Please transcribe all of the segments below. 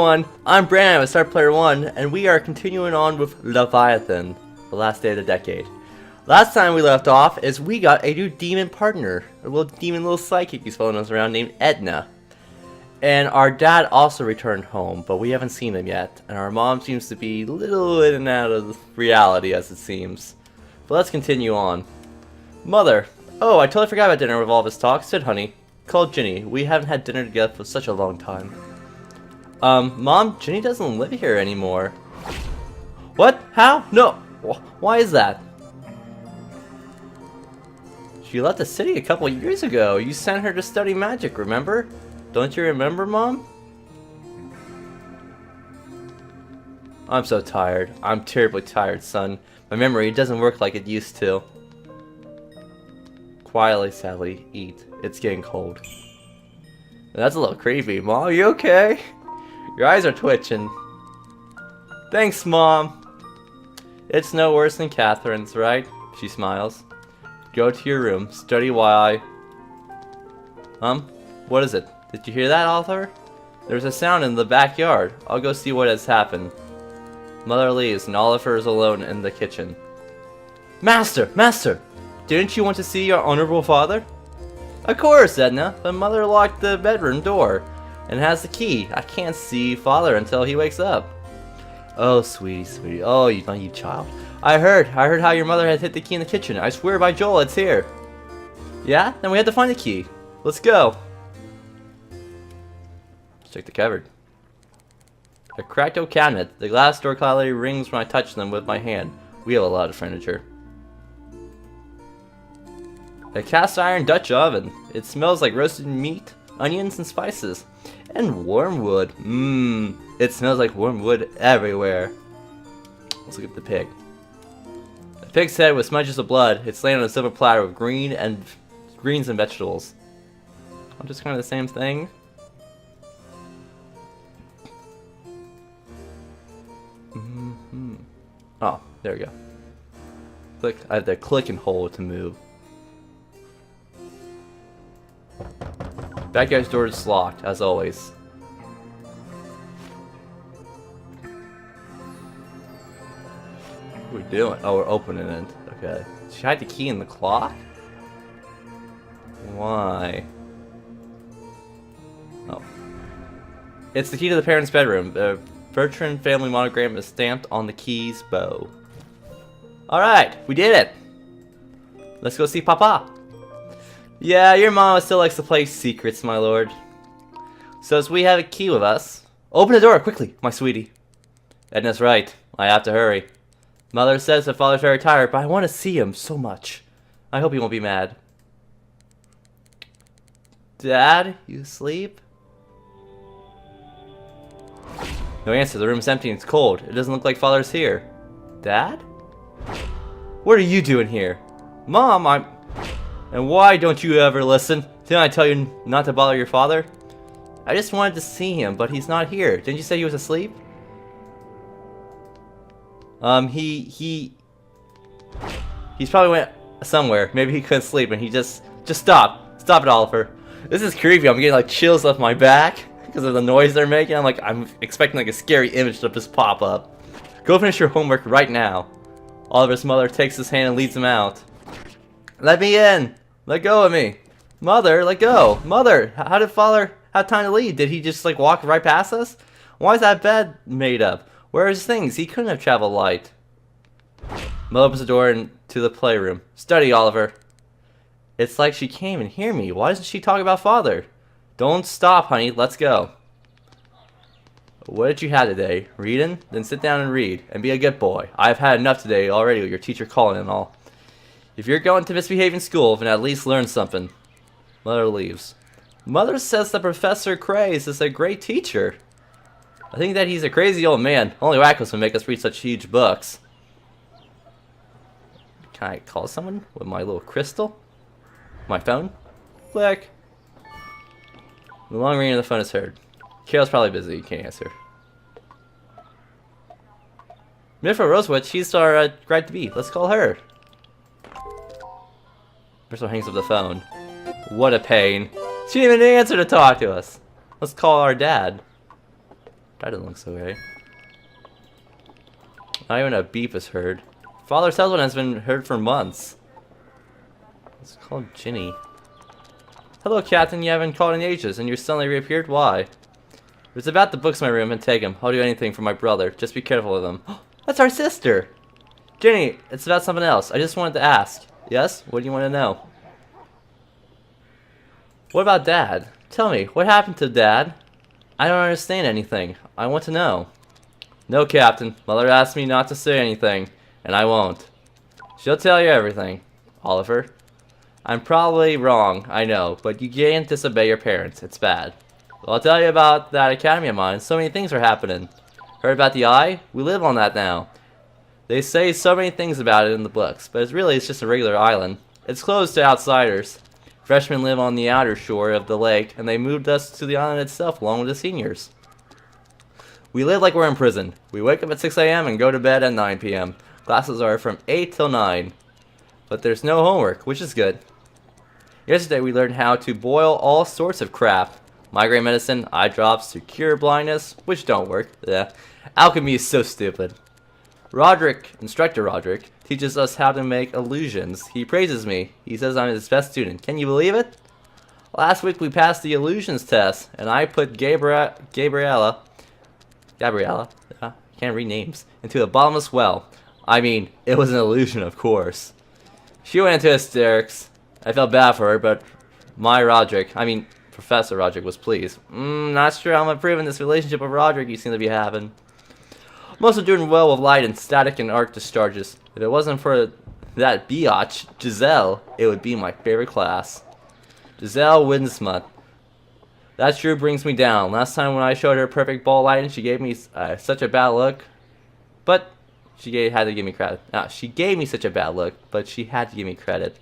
everyone, I'm Brandon with Star Player 1, and we are continuing on with Leviathan, the last day of the decade. Last time we left off is we got a new demon partner, a little psychic who's following us around named Edna. And our dad also returned home, but we haven't seen him yet, and our mom seems to be a little in and out of reality as it seems. But let's continue on. Mother, oh, I totally forgot about dinner with all this talk. Sit, honey. Call Ginny. We haven't had dinner together for such a long time. Mom, Ginny doesn't live here anymore. What? How? No. Why is that? She left the city a couple years ago. You sent her to study magic, remember? Don't you remember, Mom? I'm so tired. I'm terribly tired, son. My memory doesn't work like it used to. Quietly, sadly, eat. It's getting cold. That's a little creepy. Mom, are you okay? Your eyes are twitching. Thanks, Mom. It's no worse than Catherine's, right? She smiles. Go to your room. Study while I... What is it? Did you hear that, Arthur? There's a sound in the backyard. I'll go see what has happened. Mother leaves and Oliver is alone in the kitchen. Master! Master! Didn't you want to see your honorable father? Of course, Edna. But Mother locked the bedroom door and has the key. I can't see father until he wakes up. Oh, sweetie, sweetie. Oh, you child. I heard how your mother had hid the key in the kitchen. I swear by Joel, it's here. Yeah? Then we have to find the key. Let's go. Let's check the cupboard. A cracked oak cabinet. The glass door clearly rings when I touch them with my hand. We have a lot of furniture. A cast iron Dutch oven. It smells like roasted meat, onions, and spices. And wormwood. It smells like wormwood everywhere. Let's look at the pig. A pig's head with smudges of blood. It's laying on a silver platter with greens and vegetables. I'm just kind of the same thing. Oh, there we go. Click. I have to click and hold to move. Backyard's door is locked, as always. What are we doing? Oh, we're opening it. Okay. She hid the key in the clock? Why? Oh. It's the key to the parents' bedroom. The Bertrand family monogram is stamped on the key's bow. Alright, we did it! Let's go see Papa. Yeah, your mama still likes to play secrets, my lord. So as we have a key with us... Open the door, quickly, my sweetie. Edna's right. I have to hurry. Mother says that father's very tired, but I want to see him so much. I hope he won't be mad. Dad, you asleep? No answer. The room's empty and it's cold. It doesn't look like father's here. Dad? What are you doing here? Mom, I'm... And why don't you ever listen? Didn't I tell you not to bother your father? I just wanted to see him, but he's not here. Didn't you say he was asleep? He's probably went somewhere. Maybe he couldn't sleep and he just stop. Stop it, Oliver. This is creepy. I'm getting like chills off my back because of the noise they're making. I'm expecting like a scary image to just pop up. Go finish your homework right now. Oliver's mother takes his hand and leads him out. Let me in. Let go of me. Mother, let go. Mother, how did father have time to leave? Did he just like walk right past us? Why is that bed made up? Where are his things? He couldn't have traveled light. Mother opens the door into the playroom. Study, Oliver. It's like she came and hear me. Why doesn't she talk about father? Don't stop, honey. Let's go. What did you have today? Reading? Then sit down and read. And be a good boy. I've had enough today already with your teacher calling and all. If you're going to misbehave in school, then at least learn something. Mother leaves. Mother says that Professor Craze is a great teacher. I think that he's a crazy old man. Only wackos would make us read such huge books. Can I call someone with my little crystal? My phone? Click. The long ring of the phone is heard. Carol's probably busy. You can't answer. Mifra Rosewitch, she's our bride to be. Let's call her. Bristol hangs up the phone. What a pain. She didn't even answer to talk to us. Let's call our dad. That doesn't look so great. Not even a beep is heard. Father's husband has been heard for months. It's called Ginny. Hello, Captain. You haven't called in ages, and you suddenly reappeared. Why? It's about the books in my room, and take them. I'll do anything for my brother. Just be careful of them. That's our sister! Ginny, it's about something else. I just wanted to ask. Yes? What do you want to know? What about Dad? Tell me, what happened to Dad? I don't understand anything. I want to know. No, Captain. Mother asked me not to say anything, and I won't. She'll tell you everything, Oliver. I'm probably wrong, I know, but you can't disobey your parents. It's bad. Well, I'll tell you about that academy of mine. So many things are happening. Heard about the eye? We live on that now. They say so many things about it in the books, but it's just a regular island. It's closed to outsiders. Freshmen live on the outer shore of the lake, and they moved us to the island itself along with the seniors. We live like we're in prison. We wake up at 6 a.m. and go to bed at 9 p.m. Classes are from 8 till 9. But there's no homework, which is good. Yesterday we learned how to boil all sorts of crap. Migraine medicine, eye drops to cure blindness, which don't work. Yeah. Alchemy is so stupid. Instructor Roderick, teaches us how to make illusions. He praises me. He says I'm his best student. Can you believe it? Last week we passed the illusions test, and I put Gabriella, can't read names, into a bottomless well. I mean, it was an illusion, of course. She went into hysterics. I felt bad for her, but Professor Roderick was pleased. Not sure how I'm improving this relationship with Roderick you seem to be having. I'm also doing well with light and static and arc discharges. If it wasn't for that biatch, Giselle, it would be my favorite class. Giselle Winsmuth. That sure brings me down. Last time when I showed her perfect ball lighting, she gave me such a bad look. But had to give me credit. She gave me such a bad look, but she had to give me credit.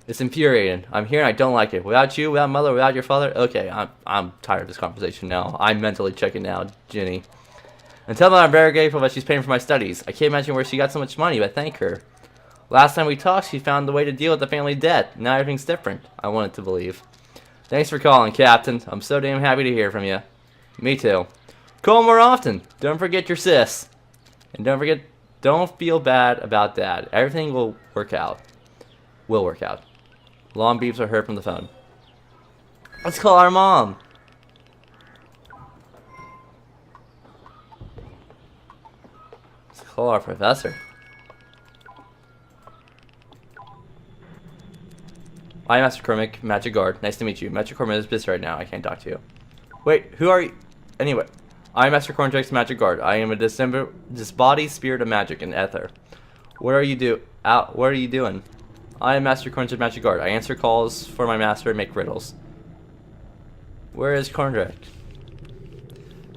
It's infuriating. I'm here and I don't like it. Without you, without Mother, without your father. Okay, I'm tired of this conversation now. I'm mentally checking out, Ginny. And tell me I'm very grateful that she's paying for my studies. I can't imagine where she got so much money, but thank her. Last time we talked, she found a way to deal with the family debt. Now everything's different. I wanted to believe. Thanks for calling, Captain. I'm so damn happy to hear from you. Me too. Call more often. Don't forget your sis. And don't feel bad about Dad. Everything will work out. Will work out. Long beeps are heard from the phone. Let's call our mom. Let's call our professor. Hi, Master Cormac, Magic Guard. Nice to meet you. Master Cormac is busy right now. I can't talk to you. Wait, who are you? Anyway, I am Master Cornjack's Magic Guard. I am a disembodied spirit of magic and ether. What are you doing? I am Master Cornjack's Magic Guard. I answer calls for my master and make riddles. Where is Cornjack?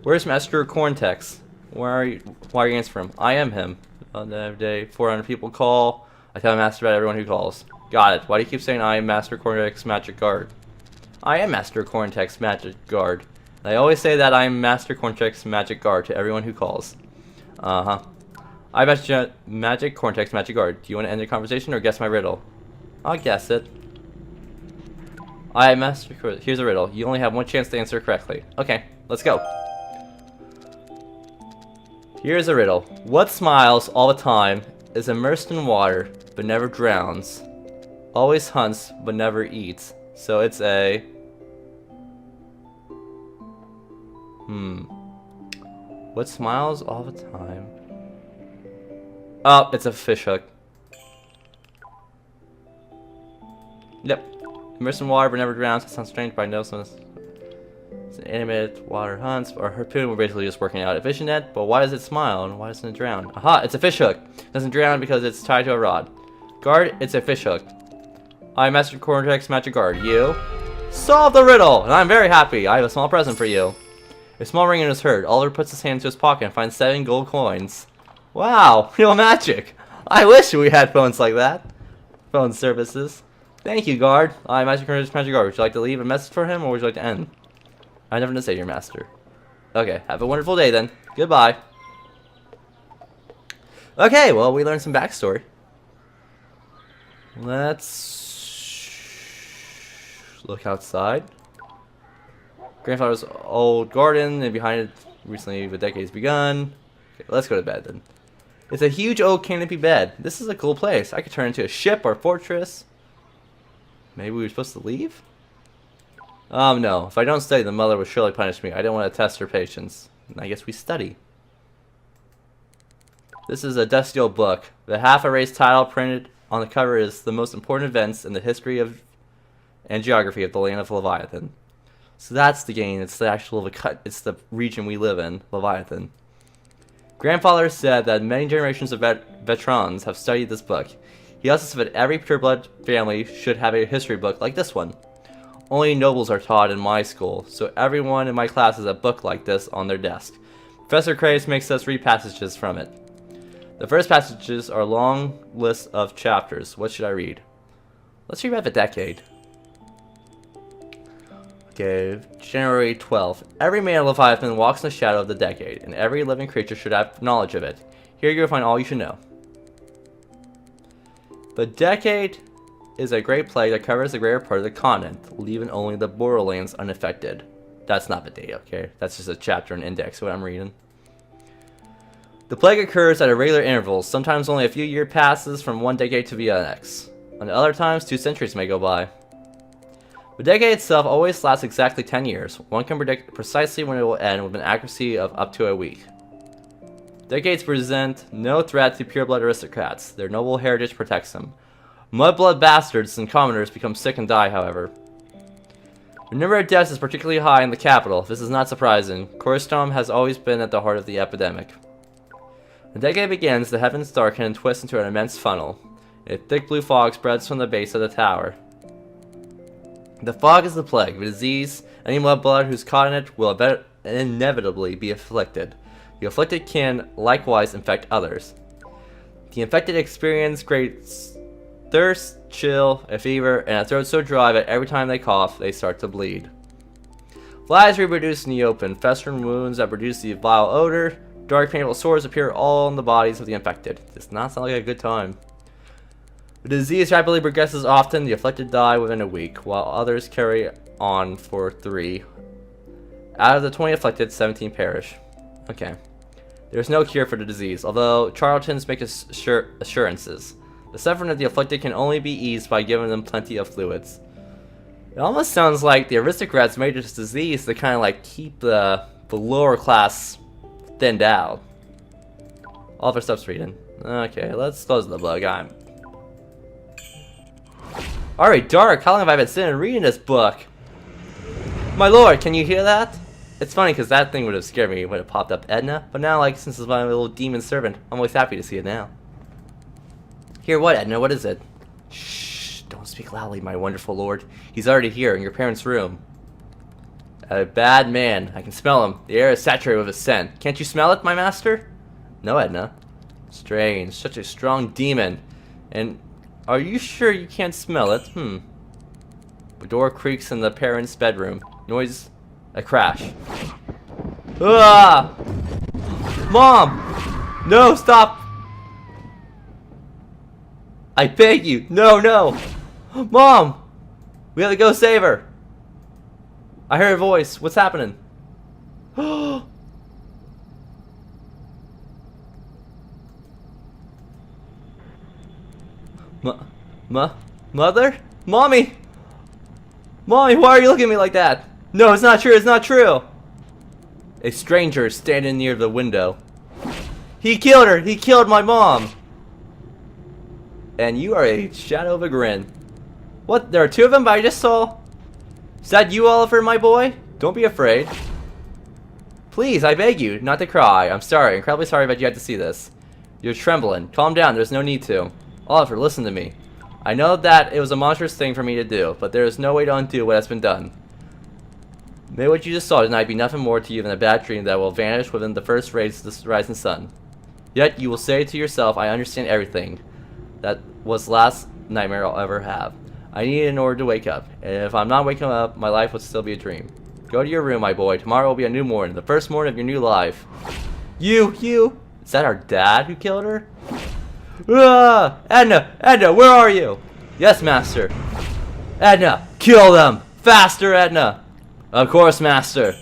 Where's Master Corntex? Why are you answering him? I am him. On every day, 400 people call. I tell my master about everyone who calls. Got it. Why do you keep saying I am Master Cornjack's Magic Guard? I am Master Cornjack's Magic Guard. I always say that I am Master Cornjack's Magic Guard to everyone who calls. I'm Magic Cornjack's Magic Guard. Do you want to end the conversation or guess my riddle? I'll guess it. I am Master Cornjack. Here's a riddle. You only have one chance to answer correctly. Okay, let's go. Here's a riddle. What smiles all the time, is immersed in water, but never drowns, always hunts, but never eats. So it's a... What smiles all the time? Oh, it's a fishhook. Yep. Immersed in water, but never drowns. That sounds strange, but I know some of this. It's an animated water hunts, or harpoon. We're basically just working out a fishing net, but why does it smile and why doesn't it drown? Aha, it's a fishhook. It doesn't drown because it's tied to a rod. Guard, it's a fishhook. I'm Master Cornjack's Magic Guard. You solved the riddle, and I'm very happy. I have a small present for you. A small ring is heard. Oliver puts his hand into his pocket and finds 7 gold coins. Wow, real magic. I wish we had phones like that. Phone services. Thank you, guard. I'm Master Cornjack's Magic Guard. Would you like to leave a message for him, or would you like to end? I never know to say your master. Okay, have a wonderful day then. Goodbye. Okay, well, we learned some backstory. Let's look outside. Grandfather's old garden, and behind it, Recently, the decade's begun. Okay, let's go to bed then. It's a huge old canopy bed. This is a cool place. I could turn into a ship or fortress. Maybe we were supposed to leave? No. If I don't study, the mother will surely punish me. I don't want to test her patience. And I guess we study. This is a dusty old book. The half-erased title printed on the cover is the most important events in the history of and geography of the land of Leviathan. So that's the game. It's the actual it's the region we live in, Leviathan. Grandfather said that many generations of veterans have studied this book. He also said that every pureblood family should have a history book like this one. Only nobles are taught in my school, so everyone in my class has a book like this on their desk. Professor Craze makes us read passages from it. The first passages are a long list of chapters. What should I read? Let's read about the decade. Okay, January 12th. Every man of Leviathan walks in the shadow of the decade, and every living creature should have knowledge of it. Here you'll find all you should know. The decade is a great plague that covers the greater part of the continent, leaving only the borderlands unaffected. That's not the date, okay? That's just a chapter and index, what I'm reading. The plague occurs at irregular intervals. Sometimes only a few years passes from one decade to the next. On other times, 2 centuries may go by. The decade itself always lasts exactly 10 years. One can predict precisely when it will end with an accuracy of up to a week. Decades present no threat to pureblood aristocrats. Their noble heritage protects them. Mudblood bastards and commoners become sick and die, however. The number of deaths is particularly high in the capital. This is not surprising. Corstone has always been at the heart of the epidemic. The decade begins, the heavens darken and twist into an immense funnel. A thick blue fog spreads from the base of the tower. The fog is the plague, the disease. Any mudblood who's caught in it will inevitably be afflicted. The afflicted can likewise infect others. The infected experience great thirst, chill, a fever, and a throat so dry that every time they cough, they start to bleed. Flies reproduce in the open, festering wounds that produce the vile odor. Dark painful sores appear all in the bodies of the infected. Does not sound like a good time. The disease rapidly progresses often. The afflicted die within a week, while others carry on for 3. Out of the 20 afflicted, 17 perish. Okay. There's no cure for the disease, although charlatans make assurances. The suffering of the afflicted can only be eased by giving them plenty of fluids. It almost sounds like the aristocrats made this disease to kind of like keep the lower class thinned out. All of our stuff's reading. Okay, let's close the book. Alright, Dark, how long have I been sitting and reading this book? My lord, can you hear that? It's funny because that thing would have scared me when it popped up Edna, but now, like, since it's my little demon servant, I'm always happy to see it now. Hear what, Edna? What is it? Shh, don't speak loudly, my wonderful lord. He's already here in your parents' room. A bad man. I can smell him. The air is saturated with his scent. Can't you smell it, my master? No, Edna. Strange. Such a strong demon. And are you sure you can't smell it? The door creaks in the parents' bedroom. Noise. A crash. Ah! Mom! No, stop! I beg you. No, no! Mom! We have to go save her. I heard a voice. What's happening? Mother? Mommy! Mommy, why are you looking at me like that? No, it's not true. It's not true. A stranger is standing near the window. He killed her. He killed my mom. And you are a shadow of a grin. What? There are 2 of them, but I just saw... Is that you, Oliver, my boy? Don't be afraid. Please, I beg you, not to cry. I'm sorry, incredibly sorry that you had to see this. You're trembling. Calm down, there's no need to. Oliver, listen to me. I know that it was a monstrous thing for me to do, but there is no way to undo what has been done. May what you just saw tonight be nothing more to you than a bad dream that will vanish within the first rays of the rising sun. Yet you will say to yourself, I understand everything. That was the last nightmare I'll ever have. I need it in order to wake up, and if I'm not waking up, my life would still be a dream. Go to your room, my boy. Tomorrow will be a new morning, the first morning of your new life. You! Is that our dad who killed her? Ah! Edna, where are you? Yes, master. Edna, kill them! Faster, Edna! Of course, master.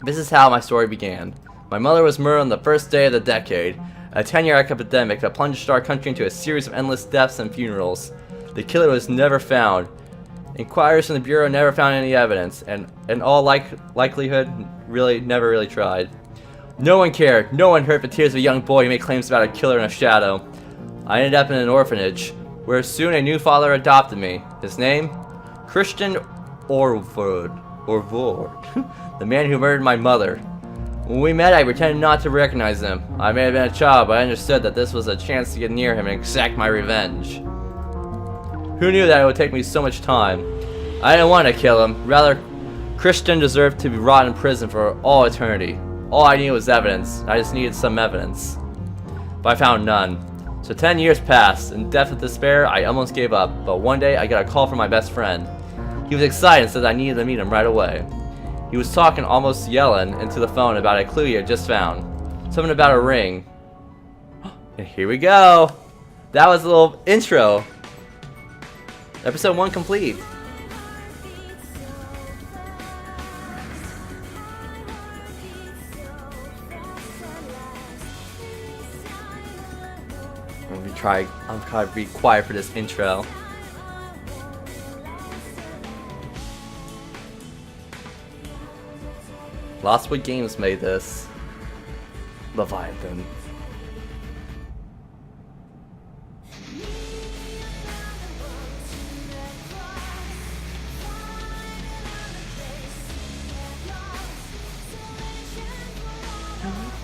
This is how my story began. My mother was murdered on the first day of the decade, a 10-year epidemic that plunged our country into a series of endless deaths and funerals. The killer was never found. Inquirers from the Bureau never found any evidence, and in all likelihood, never really tried. No one cared. No one heard the tears of a young boy who made claims about a killer in a shadow. I ended up in an orphanage, where soon a new father adopted me. His name? Christian Orvord, the man who murdered my mother. When we met, I pretended not to recognize him. I may have been a child, but I understood that this was a chance to get near him and exact my revenge. Who knew that it would take me so much time? I didn't want to kill him. Rather, Christian deserved to be rot in prison for all eternity. All I needed was evidence. I just needed some evidence. But I found none. So 10 years passed. In depth of despair, I almost gave up. But one day, I got a call from my best friend. He was excited and said I needed to meet him right away. He was talking, almost yelling, into the phone about a clue he had just found. Something about a ring. And here we go. That was a little intro. Episode 1 complete. I'm trying to be quiet for this intro. Lost Games made this. Leviathan.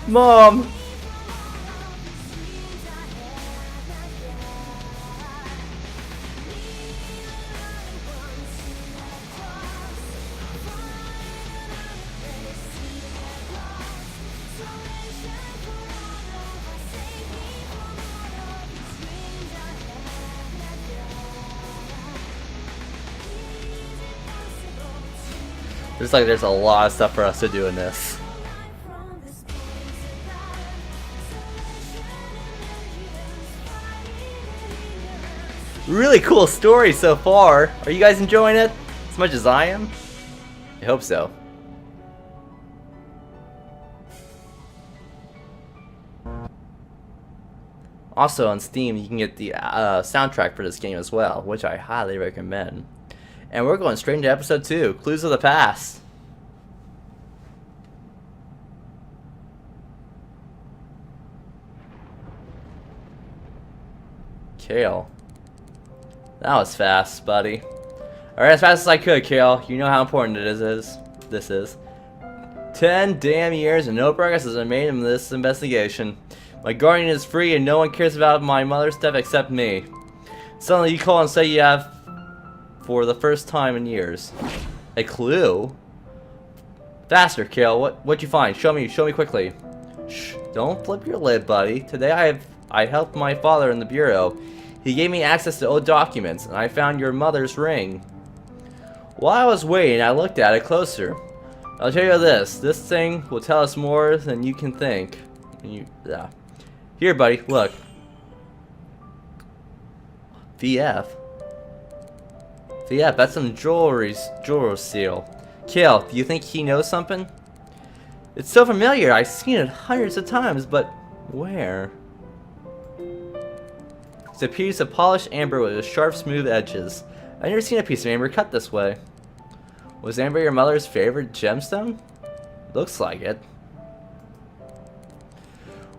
Mom! There's a lot of stuff for us to do in this. Really cool story so far. Are you guys enjoying it as much as I am? I hope so. Also on Steam, you can get the soundtrack for this game as well, which I highly recommend. And we're going straight into episode 2, Clues of the Past. Kale. That was fast, buddy. Alright, as fast as I could, Kale. You know how important this is. 10 damn years and no progress has been made in this investigation. My guardian is free and no one cares about my mother's death except me. Suddenly you call and say you have, for the first time in years, a clue? Faster, Kale. What'd you find? Show me quickly. Shh, don't flip your lid, buddy. Today I helped my father in the Bureau. He gave me access to old documents, and I found your mother's ring. While I was waiting, I looked at it closer. I'll tell you this thing will tell us more than you can think. Here, buddy, look. VF, that's some jewelry seal. Kale, do you think he knows something? It's so familiar, I've seen it hundreds of times, but where? It's a piece of polished amber with sharp, smooth edges. I've never seen a piece of amber cut this way. Was amber your mother's favorite gemstone? Looks like it.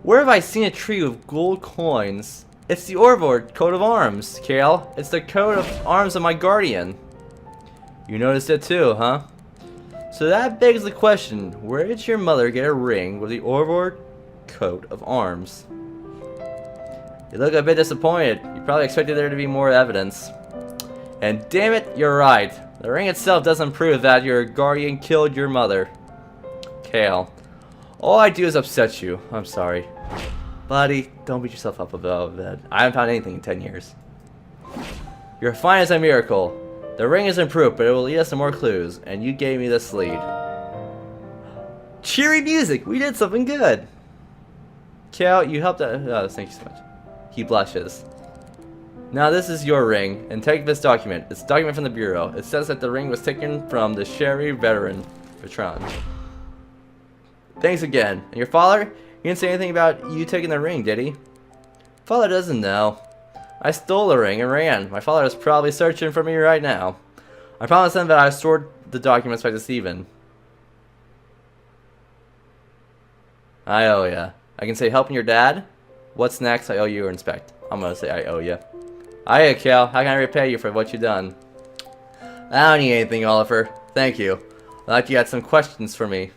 Where have I seen a tree with gold coins? It's the Orvord coat of arms, Kale. It's the coat of arms of my guardian. You noticed it too, huh? So that begs the question, where did your mother get a ring with the Orvord coat of arms? You look a bit disappointed. You probably expected there to be more evidence. And damn it, you're right. The ring itself doesn't prove that your guardian killed your mother. Kale, all I do is upset you. I'm sorry. Buddy, don't beat yourself up about that. I haven't found anything in 10 years. You're fine as a miracle. The ring isn't proof, but it will lead us to more clues, and you gave me this lead. Cheery music! We did something good! Kale, you helped out. Oh, thank you so much. He blushes. Now this is your ring, and take this document. It's a document from the Bureau. It says that the ring was taken from the Sherry veteran, Patron. Thanks again. And your father? He didn't say anything about you taking the ring, did he? Father doesn't know. I stole the ring and ran. My father is probably searching for me right now. I promised him that I stored the documents back to Steven. I owe ya. I can say helping your dad. What's next? I owe you respect. I'm gonna say I owe ya. Hiya, Cal. How can I repay you for what you done? I don't need anything, Oliver. Thank you. I'd like you had some questions for me.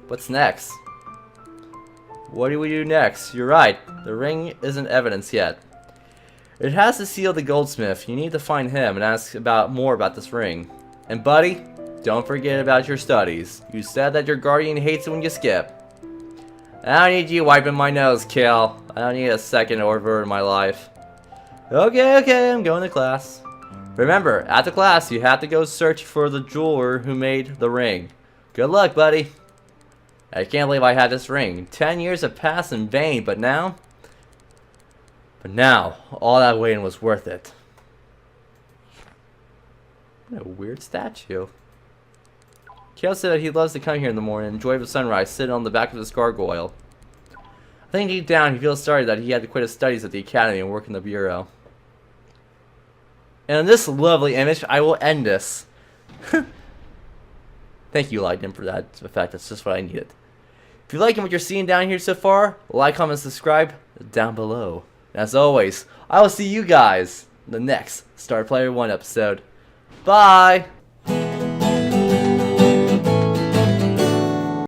What's next? What do we do next? You're right. The ring isn't evidence yet. It has to seal the goldsmith. You need to find him and ask more about this ring. And buddy, don't forget about your studies. You said that your guardian hates it when you skip. I don't need you wiping my nose, Cal. I don't need a second order in my life. Okay, I'm going to class. Remember, after class, you have to go search for the jeweler who made the ring. Good luck, buddy. I can't believe I had this ring. 10 years have passed in vain, but now, all that waiting was worth it. What a weird statue. Cal said that he loves to come here in the morning and enjoy the sunrise, sitting on the back of his gargoyle. I think deep down he feels sorry that he had to quit his studies at the academy and work in the bureau. And on this lovely image, I will end this. Thank you, Leviathan, for that. In fact, that's just what I needed. If you like what you're seeing down here so far, like, comment, subscribe down below. And as always, I will see you guys in the next Star Player 1 episode. Bye!